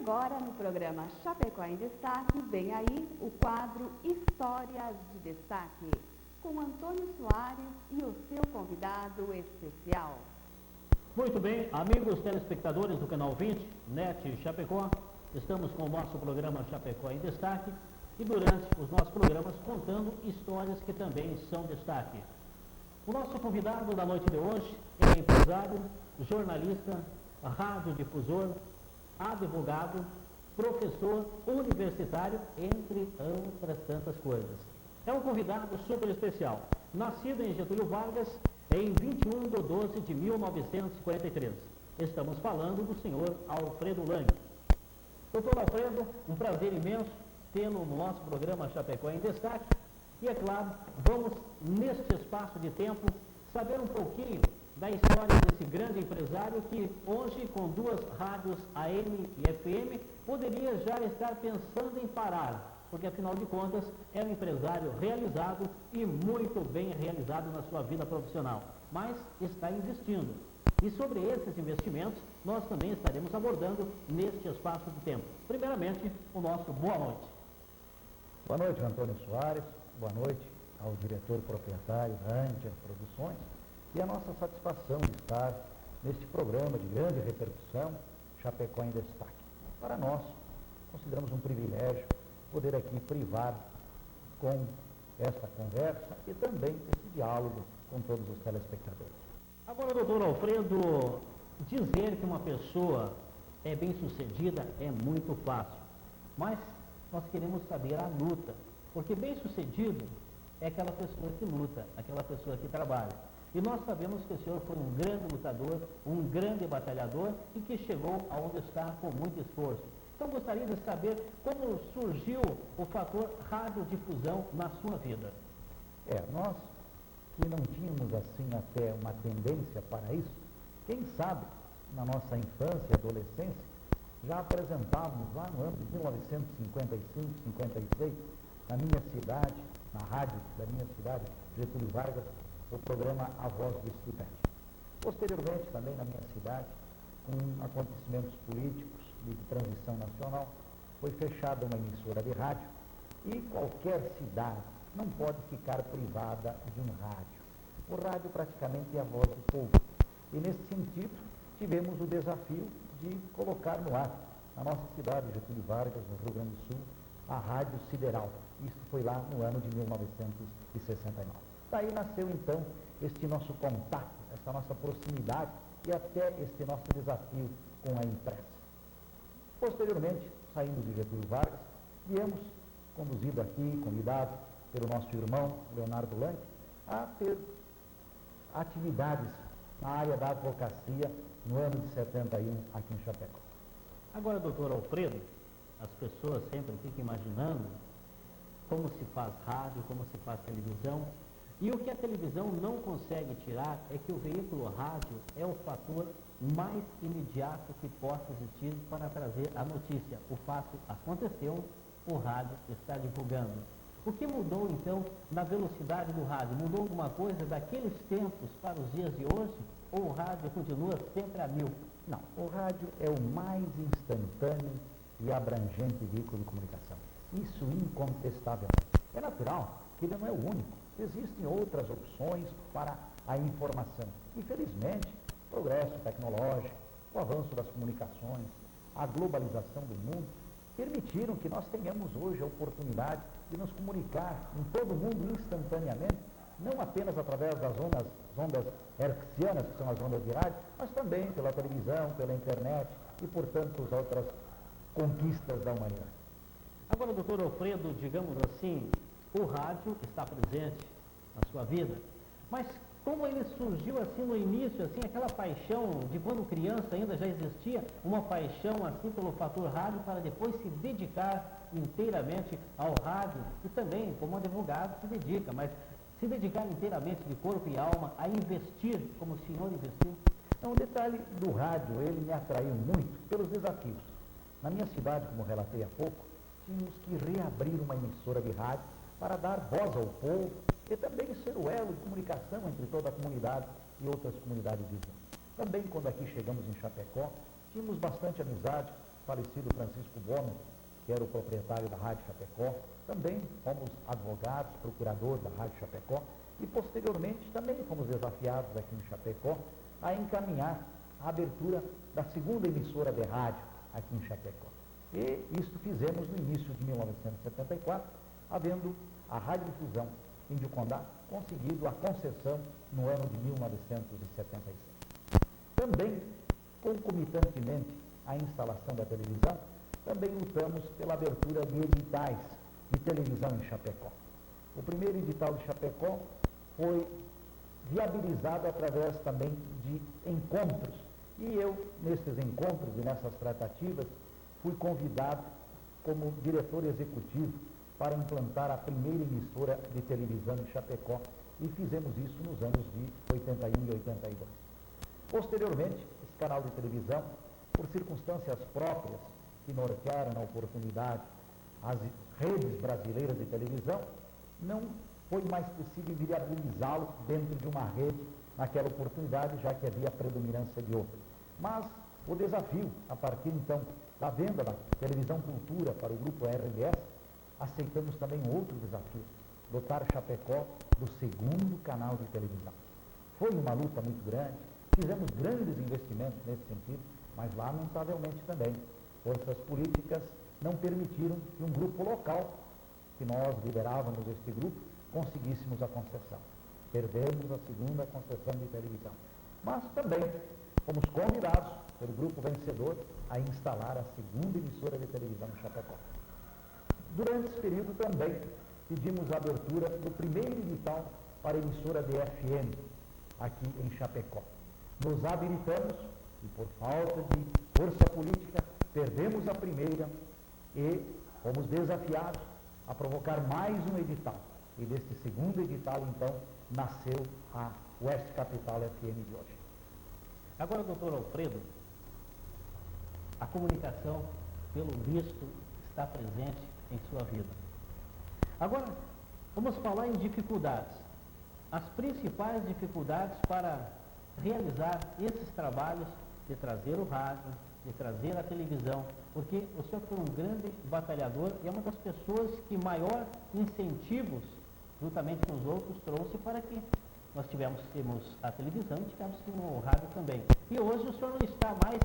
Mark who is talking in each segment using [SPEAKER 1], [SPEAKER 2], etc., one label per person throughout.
[SPEAKER 1] agora, no programa Chapecó em Destaque, vem aí o quadro Histórias de Destaque, com Antônio Soares e o seu convidado especial.
[SPEAKER 2] Muito bem, amigos telespectadores do Canal 20, NET Chapecó, estamos com o nosso programa Chapecó em Destaque e durante os nossos programas contando histórias que também são destaque. O nosso convidado da noite de hoje é empresário, jornalista, radiodifusor, advogado, professor universitário, entre outras tantas coisas. É um convidado super especial, nascido em Getúlio Vargas em 21 de 12 de 1943. Estamos falando do senhor Alfredo Lang. Doutor Alfredo, um prazer imenso tê-lo no nosso programa Chapecó em Destaque. E é claro, vamos neste espaço de tempo saber um pouquinho da história desse grande empresário que hoje, com duas rádios AM e FM, poderia já estar pensando em parar, porque afinal de contas é um empresário realizado e muito bem realizado na sua vida profissional, mas está investindo. E sobre esses investimentos, nós também estaremos abordando neste espaço de tempo. Primeiramente, o nosso boa noite.
[SPEAKER 3] Boa noite, Antônio Soares. Boa noite ao diretor proprietário da Antia Produções. E a nossa satisfação de estar neste programa de grande repercussão, Chapecó em Destaque. Para nós, consideramos um privilégio poder aqui privar com esta conversa e também esse diálogo com todos os telespectadores.
[SPEAKER 2] Agora, doutor Alfredo, dizer que uma pessoa é bem-sucedida é muito fácil, mas nós queremos saber a luta, porque bem-sucedido é aquela pessoa que luta, aquela pessoa que trabalha. E nós sabemos que o senhor foi um grande lutador, um grande batalhador e que chegou aonde está com muito esforço. Então gostaria de saber como surgiu o fator radiodifusão na sua vida.
[SPEAKER 3] Nós que não tínhamos assim até uma tendência para isso, quem sabe na nossa infância e adolescência já apresentávamos lá no ano de 1955, 56, na minha cidade, na rádio da minha cidade, Getúlio Vargas, o programa A Voz do Estudante. Posteriormente, também na minha cidade, com acontecimentos políticos e de transição nacional, foi fechada uma emissora de rádio e qualquer cidade não pode ficar privada de um rádio. O rádio praticamente é a voz do povo. E nesse sentido, tivemos o desafio de colocar no ar, na nossa cidade, Getúlio Vargas, no Rio Grande do Sul, a Rádio Sideral. Isso foi lá no ano de 1969. Daí nasceu, então, este nosso contato, essa nossa proximidade e até este nosso desafio com a imprensa. Posteriormente, saindo de Getúlio Vargas, viemos, conduzido aqui, convidado pelo nosso irmão, Leonardo Lang, a ter atividades na área da advocacia no ano de 71 aqui em Chapecó.
[SPEAKER 2] Agora, doutor Alfredo, as pessoas sempre ficam imaginando como se faz rádio, como se faz televisão. E o que a televisão não consegue tirar é que o veículo rádio é o fator mais imediato que possa existir para trazer a notícia. O fato aconteceu, o rádio está divulgando. O que mudou, então, na velocidade do rádio? Mudou alguma coisa daqueles tempos para os dias de hoje? Ou o rádio continua sempre a 1000?
[SPEAKER 3] Não, o rádio é o mais instantâneo e abrangente veículo de comunicação. Isso incontestavelmente. É natural que ele não é o único. Existem outras opções para a informação. Infelizmente, o progresso tecnológico, o avanço das comunicações, a globalização do mundo, permitiram que nós tenhamos hoje a oportunidade de nos comunicar em todo o mundo instantaneamente, não apenas através das ondas hertzianas, que são as ondas de rádio, mas também pela televisão, pela internet e por tantas outras conquistas da humanidade.
[SPEAKER 2] Agora, doutor Alfredo, digamos assim, o rádio está presente na sua vida, mas como ele surgiu assim no início, assim, aquela paixão de quando criança ainda já existia uma paixão assim pelo fator rádio para depois se dedicar inteiramente ao rádio e também como advogado se dedica, mas se dedicar inteiramente de corpo e alma a investir como o senhor investiu?
[SPEAKER 3] Então, o detalhe do rádio, ele me atraiu muito pelos desafios. Na minha cidade, como relatei há pouco, tínhamos que reabrir uma emissora de rádio para dar voz ao povo e também ser o elo de comunicação entre toda a comunidade e outras comunidades vizinhas. Também, quando aqui chegamos em Chapecó, tínhamos bastante amizade falecido Francisco Gomes, que era o proprietário da Rádio Chapecó. Também fomos advogados, procurador da Rádio Chapecó, e posteriormente também fomos desafiados aqui em Chapecó a encaminhar a abertura da segunda emissora de rádio aqui em Chapecó. E isso fizemos no início de 1974, havendo a Radiodifusão Índio Condá conseguido a concessão no ano de 1976. Também, concomitantemente à instalação da televisão, também lutamos pela abertura de editais de televisão em Chapecó. O primeiro edital de Chapecó foi viabilizado através também de encontros. E eu, nesses encontros e nessas tratativas, fui convidado como diretor executivo para implantar a primeira emissora de televisão em Chapecó, e fizemos isso nos anos de 81 e 82. Posteriormente, esse canal de televisão, por circunstâncias próprias que nortearam na oportunidade as redes brasileiras de televisão, não foi mais possível viabilizá-lo dentro de uma rede naquela oportunidade, já que havia predominância de outra. Mas o desafio, a partir então da venda da televisão Cultura para o grupo RBS, aceitamos também outro desafio, dotar Chapecó do segundo canal de televisão. Foi uma luta muito grande, fizemos grandes investimentos nesse sentido, mas lamentavelmente também forças políticas não permitiram que um grupo local, que nós liderávamos este grupo, conseguíssemos a concessão. Perdemos a segunda concessão de televisão. Mas também fomos convidados pelo grupo vencedor a instalar a segunda emissora de televisão em Chapecó. Durante esse período também pedimos a abertura do primeiro edital para a emissora de FM aqui em Chapecó. Nos habilitamos e, por falta de força política, perdemos a primeira e fomos desafiados a provocar mais um edital. E deste segundo edital, então, nasceu a Oeste Capital FM de hoje.
[SPEAKER 2] Agora, doutor Alfredo, a comunicação, pelo visto, está presente em sua vida. Agora, vamos falar em dificuldades. As principais dificuldades para realizar esses trabalhos de trazer o rádio, de trazer a televisão, porque o senhor foi um grande batalhador e é uma das pessoas que maior incentivos, juntamente com os outros, trouxe para que nós temos a televisão e tivemos o rádio também. E hoje o senhor não está mais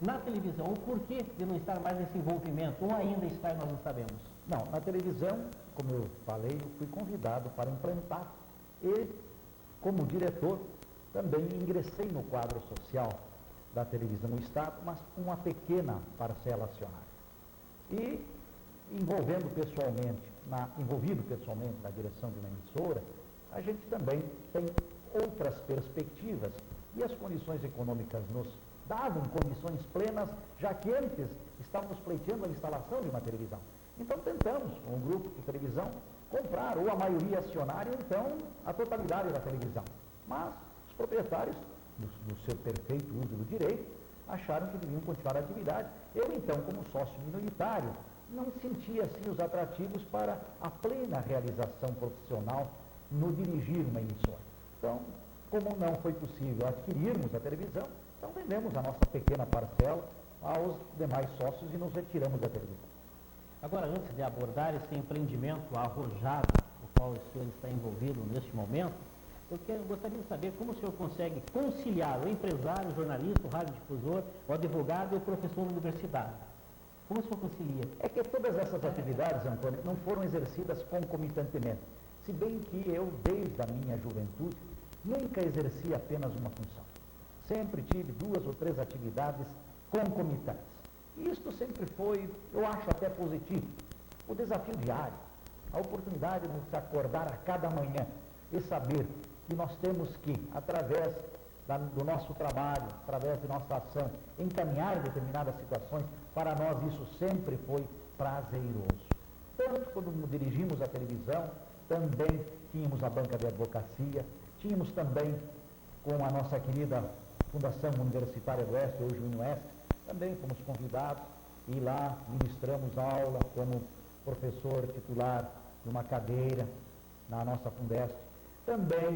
[SPEAKER 2] na televisão. O porquê de não estar mais nesse envolvimento? Ou ainda está e nós não sabemos?
[SPEAKER 3] Não, na televisão, como eu falei, eu fui convidado para implantar e, como diretor, também ingressei no quadro social da televisão no Estado, mas com uma pequena parcela acionária. E, envolvido pessoalmente na direção de uma emissora, a gente também tem outras perspectivas e as condições econômicas nos davam condições plenas, já que antes estávamos pleiteando a instalação de uma televisão. Então tentamos, um grupo de televisão, comprar ou a maioria acionária, ou então a totalidade da televisão. Mas os proprietários, do seu perfeito uso do direito, acharam que deviam continuar a atividade. Eu, então, como sócio minoritário, não sentia assim os atrativos para a plena realização profissional no dirigir uma emissora. Então, como não foi possível adquirirmos a televisão, então vendemos a nossa pequena parcela aos demais sócios e nos retiramos da televisão.
[SPEAKER 2] Agora, antes de abordar esse empreendimento arrojado, no qual o senhor está envolvido neste momento, eu gostaria de saber como o senhor consegue conciliar o empresário, o jornalista, o radiodifusor, o advogado e o professor da universidade. Como o senhor concilia?
[SPEAKER 3] É que todas essas atividades, Antônio, não foram exercidas concomitantemente. Se bem que eu, desde a minha juventude, nunca exerci apenas uma função. Sempre tive 2 ou 3 atividades concomitantes. E isto sempre foi, eu acho até positivo, o desafio diário, a oportunidade de nos acordar a cada manhã e saber que nós temos que, através do nosso trabalho, através de nossa ação, encaminhar determinadas situações, para nós isso sempre foi prazeroso. Tanto quando dirigimos a televisão, também tínhamos a banca de advocacia, tínhamos também com a nossa querida Fundação Universitária do Oeste, hoje o UniOeste, também fomos convidados e lá ministramos aula como professor titular de uma cadeira na nossa Fundesp. Também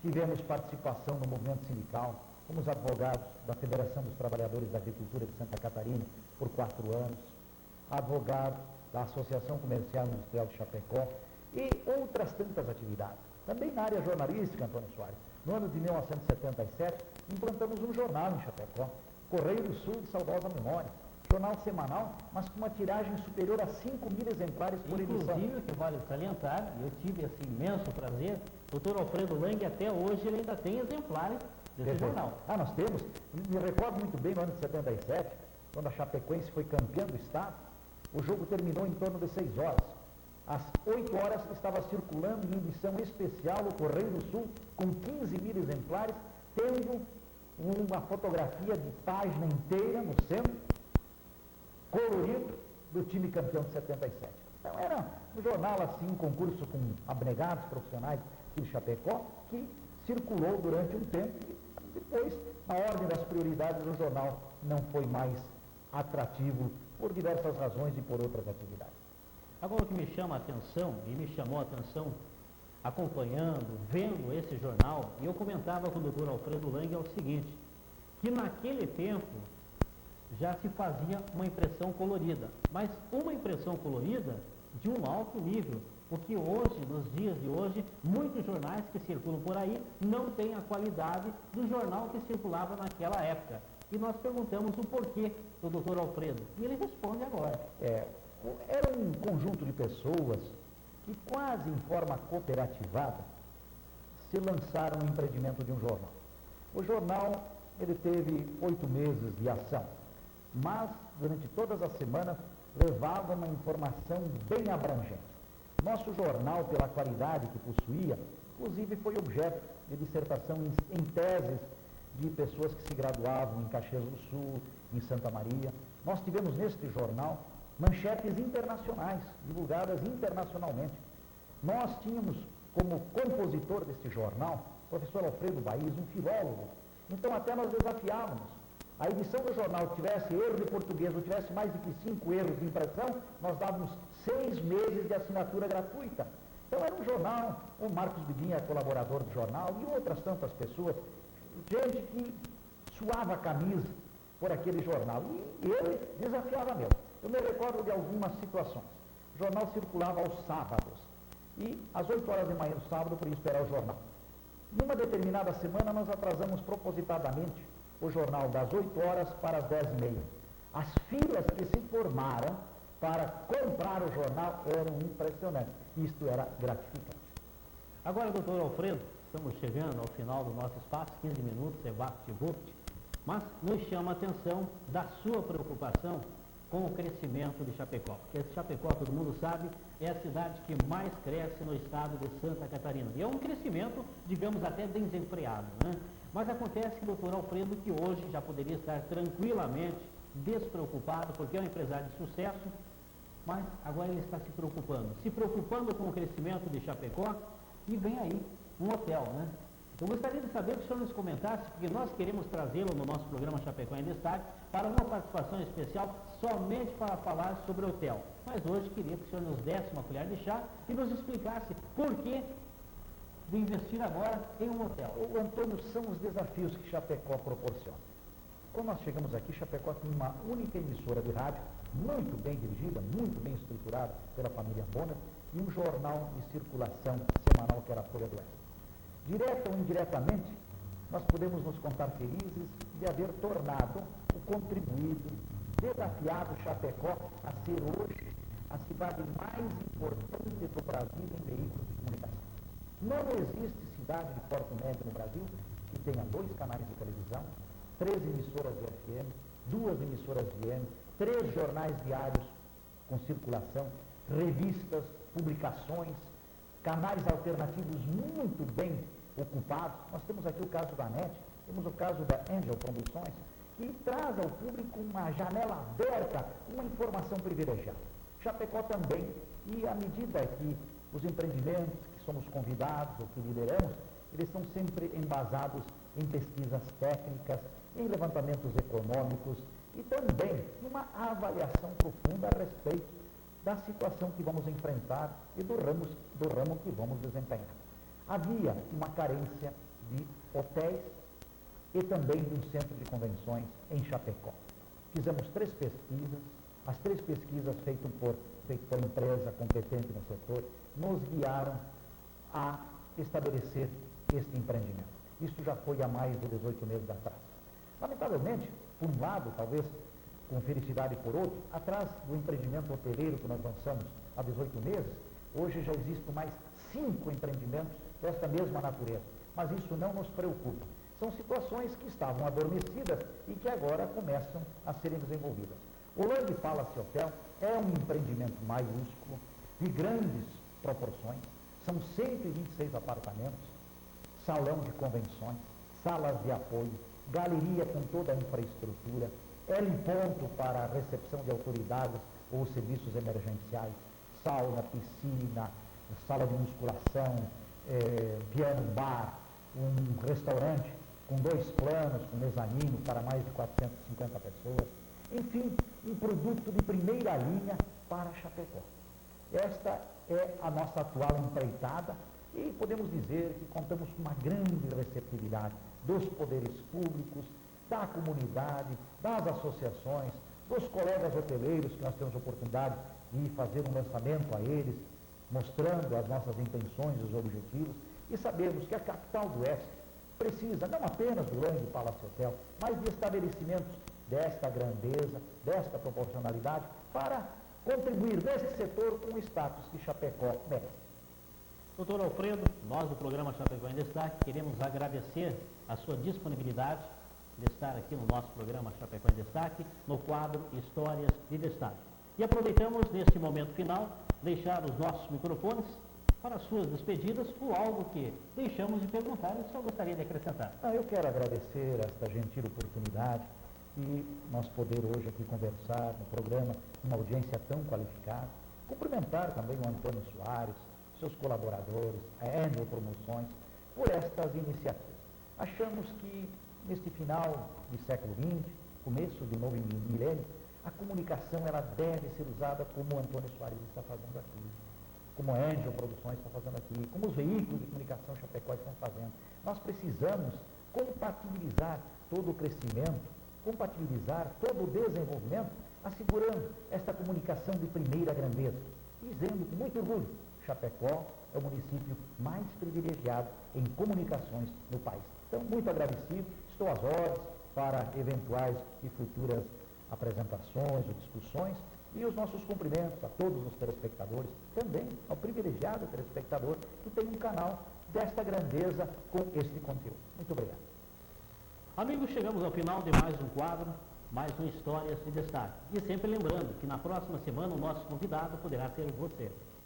[SPEAKER 3] tivemos participação no movimento sindical, fomos advogados da Federação dos Trabalhadores da Agricultura de Santa Catarina por 4 anos, advogado da Associação Comercial e Industrial de Chapecó e outras tantas atividades. Também na área jornalística, Antônio Soares. No ano de 1977, implantamos um jornal em Chapecó, Correio do Sul de saudosa memória. Jornal semanal, mas com uma tiragem superior a 5.000 exemplares por edição.
[SPEAKER 2] Inclusive, o que vale salientar, eu tive esse imenso prazer, o Dr. Alfredo Lang, até hoje, ele ainda tem exemplares desse jornal.
[SPEAKER 3] Nós temos. Me recordo muito bem, no ano de 77, quando a Chapecoense foi campeã do estado, o jogo terminou em torno de 6 horas. Às 8 horas estava circulando em edição especial o Correio do Sul, com 15.000 exemplares, tendo uma fotografia de página inteira no centro, colorido, do time campeão de 77. Então era um jornal assim, um concurso com abnegados profissionais de Chapecó, que circulou durante um tempo e depois, na ordem das prioridades, o jornal não foi mais atrativo por diversas razões e por outras atividades.
[SPEAKER 2] Agora, o que me chama a atenção, e me chamou a atenção acompanhando, vendo esse jornal, e eu comentava com o Dr. Alfredo Lang, é o seguinte, que naquele tempo já se fazia uma impressão colorida, mas uma impressão colorida de um alto nível, porque hoje, nos dias de hoje, muitos jornais que circulam por aí não têm a qualidade do jornal que circulava naquela época. E nós perguntamos o porquê do Dr. Alfredo, e ele responde agora.
[SPEAKER 3] Era um conjunto de pessoas que quase em forma cooperativada se lançaram no empreendimento de um jornal. O jornal, ele teve 8 meses de ação, mas durante todas as semanas levava uma informação bem abrangente. Nosso jornal, pela qualidade que possuía, inclusive foi objeto de dissertação em teses de pessoas que se graduavam em Caxias do Sul, em Santa Maria. Nós tivemos neste jornal manchetes internacionais, divulgadas internacionalmente. Nós tínhamos como compositor deste jornal o professor Alfredo Baís, um filólogo. Então até nós desafiávamos. A edição do jornal tivesse erro de português ou tivesse mais do que 5 erros de impressão, nós dávamos 6 meses de assinatura gratuita. Então era um jornal, o Marcos Bidinha é colaborador do jornal e outras tantas pessoas, gente que suava a camisa por aquele jornal. E ele desafiava mesmo. Eu me recordo de algumas situações. O jornal circulava aos sábados e às 8 horas da manhã do sábado eu ia esperar o jornal. Numa determinada semana nós atrasamos propositadamente o jornal das 8 horas para as 10h30. As filas que se formaram para comprar o jornal eram impressionantes. Isto era gratificante.
[SPEAKER 2] Agora, doutor Alfredo, estamos chegando ao final do nosso espaço, 15 minutos, é vapt-vupt, mas nos chama a atenção da sua preocupação com o crescimento de Chapecó. Porque Chapecó, todo mundo sabe, é a cidade que mais cresce no estado de Santa Catarina. E é um crescimento, digamos, até desenfreado, né? Mas acontece que o doutor Alfredo, que hoje já poderia estar tranquilamente despreocupado, porque é um empresário de sucesso, mas agora ele está se preocupando com o crescimento de Chapecó, e vem aí um hotel, né? Eu gostaria de saber que o senhor nos comentasse, porque nós queremos trazê-lo no nosso programa Chapecó em Destaque para uma participação especial somente para falar sobre o hotel. Mas hoje queria que o senhor nos desse uma colher de chá e nos explicasse por que de investir agora em um hotel.
[SPEAKER 3] O Antônio, são os desafios que Chapecó proporciona. Quando nós chegamos aqui, Chapecó tem uma única emissora de rádio, muito bem dirigida, muito bem estruturada pela família Bonner, e um jornal de circulação semanal que era a Folha do Oeste. Direta ou indiretamente, nós podemos nos contar felizes de haver tornado o contribuído, desafiado Chapecó a ser hoje a cidade mais importante do Brasil em veículos de comunicação. Não existe cidade de porte médio no Brasil que tenha 2 canais de televisão, 3 emissoras de FM, 2 emissoras de AM, 3 jornais diários com circulação, revistas, publicações, canais alternativos muito bem ocupados. Nós temos aqui o caso da NET, temos o caso da Angel Produções, que traz ao público uma janela aberta, uma informação privilegiada. Chapecó também, e à medida que os empreendimentos que somos convidados ou que lideramos, eles são sempre embasados em pesquisas técnicas, em levantamentos econômicos e também numa avaliação profunda a respeito da situação que vamos enfrentar e do ramo que vamos desempenhar. Havia uma carência de hotéis e também de um centro de convenções em Chapecó. Fizemos 3 pesquisas, as 3 pesquisas feitas por empresa competente no setor, nos guiaram a estabelecer este empreendimento. Isso já foi há mais de 18 meses atrás. Lamentavelmente, por um lado, talvez com felicidade por outro, atrás do empreendimento hoteleiro que nós lançamos há 18 meses, hoje já existem mais 5 empreendimentos desta mesma natureza. Mas isso não nos preocupa. São situações que estavam adormecidas e que agora começam a serem desenvolvidas. O Lang Palace Hotel é um empreendimento maiúsculo, de grandes proporções. São 126 apartamentos, salão de convenções, salas de apoio, galeria com toda a infraestrutura, heliponto para a recepção de autoridades ou serviços emergenciais, sauna, piscina, sala de musculação, piano bar, um restaurante com 2 planos, com mezanino para mais de 450 pessoas. Enfim, um produto de primeira linha para Chapecó. Esta é a nossa atual empreitada e podemos dizer que contamos com uma grande receptividade dos poderes públicos, da comunidade, das associações, dos colegas hoteleiros que nós temos a oportunidade de fazer um lançamento a eles, mostrando as nossas intenções e os objetivos, e sabemos que a capital do Oeste precisa não apenas do Lang Palace Hotel, mas de estabelecimentos desta grandeza, desta proporcionalidade, para contribuir nesse setor com o status que Chapecó merece.
[SPEAKER 2] Doutor Alfredo, nós do programa Chapecó em Destaque queremos agradecer a sua disponibilidade de estar aqui no nosso programa Chapecó em Destaque, no quadro Histórias de Destaque. E aproveitamos neste momento final, deixar os nossos microfones para as suas despedidas ou algo que deixamos de perguntar e só gostaria de acrescentar.
[SPEAKER 3] Eu quero agradecer esta gentil oportunidade e nós poder hoje aqui conversar no programa, uma audiência tão qualificada. Cumprimentar também o Antônio Soares, seus colaboradores, a Angel Promoções, por estas iniciativas. Achamos que neste final de século XX, começo do novo milênio, a comunicação ela deve ser usada como o Antônio Soares está fazendo aqui, como a Angel Produções está fazendo aqui, como os veículos de comunicação Chapecó estão fazendo. Nós precisamos compatibilizar todo o crescimento, compatibilizar todo o desenvolvimento, assegurando esta comunicação de primeira grandeza, dizendo com muito orgulho, Chapecó é o município mais privilegiado em comunicações no país. Então, muito agradecido, estou às ordens para eventuais e futuras apresentações ou discussões, e os nossos cumprimentos a todos os telespectadores, também ao privilegiado telespectador que tem um canal desta grandeza com este conteúdo. Muito obrigado.
[SPEAKER 2] Amigos, chegamos ao final de mais um quadro, mais um Histórias de Destaque. E sempre lembrando que na próxima semana o nosso convidado poderá ser você.